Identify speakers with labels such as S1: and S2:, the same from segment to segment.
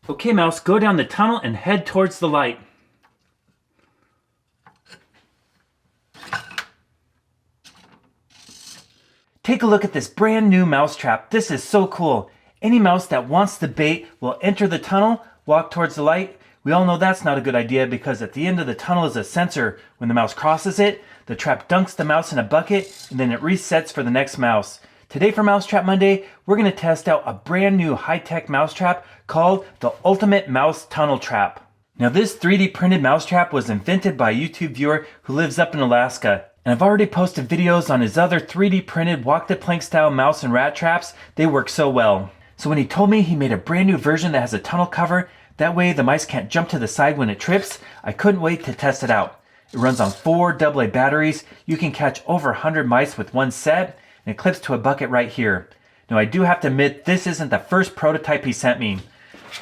S1: Okay, Mouse, go down the tunnel and head towards the light. Take a look at this brand new mousetrap. This is so cool. Any mouse that wants the bait will enter the tunnel, walk towards the light. We all know that's not a good idea because at the end of the tunnel is a sensor. When the mouse crosses it, the trap dunks the mouse in a bucket and then it resets for the next mouse. Today for Mousetrap Monday, we're going to test out a brand new high-tech mousetrap called the Ultimate Mouse Tunnel Trap. Now this 3D printed mousetrap was invented by a YouTube viewer who lives up in Alaska. And I've already posted videos on his other 3D printed walk the plank style mouse and rat traps. They work so well. So when he told me he made a brand new version that has a tunnel cover, that way the mice can't jump to the side when it trips, I couldn't wait to test it out. It runs on 4 AA batteries. You can catch over 100 mice with one set, and it clips to a bucket right here. Now I do have to admit this isn't the first prototype he sent me.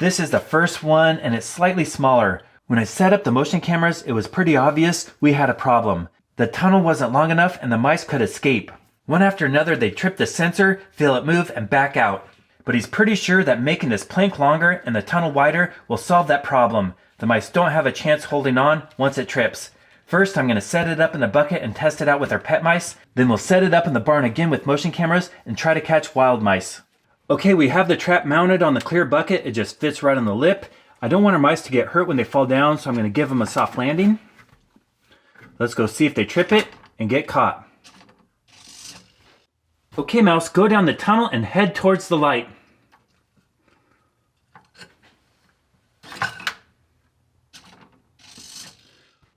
S1: This is the first one and it's slightly smaller. When I set up the motion cameras, it was pretty obvious we had a problem. The tunnel wasn't long enough and the mice could escape. One after another they trip the sensor, feel it move, and back out. But he's pretty sure that making this plank longer and the tunnel wider will solve that problem. The mice don't have a chance holding on once it trips. First I'm going to set it up in the bucket and test it out with our pet mice. Then we'll set it up in the barn again with motion cameras and try to catch wild mice. Okay, we have the trap mounted on the clear bucket. It just fits right on the lip. I don't want our mice to get hurt when they fall down, so I'm going to give them a soft landing. Let's go see if they trip it and get caught. Okay, Mouse, go down the tunnel and head towards the light.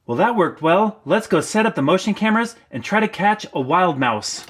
S1: Well, that worked well. Let's go set up the motion cameras and try to catch a wild mouse.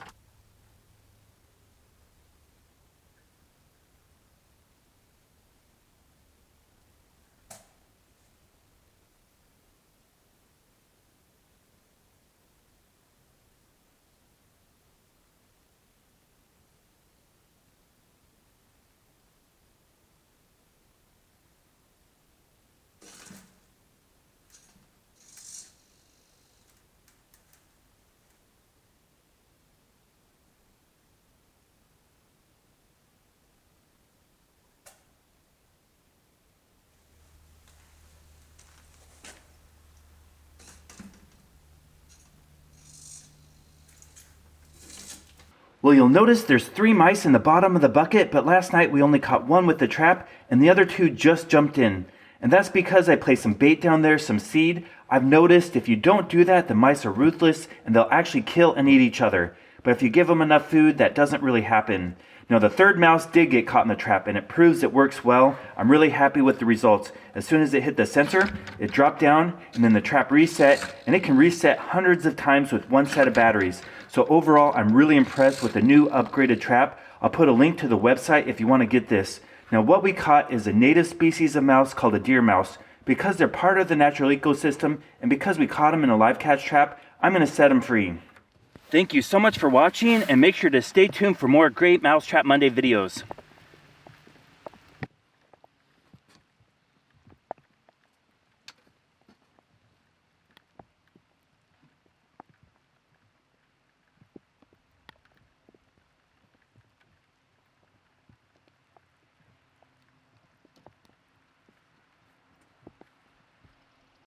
S1: Well, you'll notice there's 3 mice in the bottom of the bucket, but last night we only caught 1 with the trap, and the other 2 just jumped in. And that's because I placed some bait down there, some seed. I've noticed if you don't do that, the mice are ruthless, and they'll actually kill and eat each other. But if you give them enough food, that doesn't really happen. Now, the 3rd mouse did get caught in the trap, and it proves it works well. I'm really happy with the results. As soon as it hit the sensor, it dropped down, and then the trap reset, and it can reset hundreds of times with 1 set of batteries. So overall, I'm really impressed with the new upgraded trap. I'll put a link to the website if you want to get this. Now, what we caught is a native species of mouse called a deer mouse. Because they're part of the natural ecosystem, and because we caught them in a live catch trap, I'm going to set them free. Thank you so much for watching, and make sure to stay tuned for more great Mousetrap Monday videos.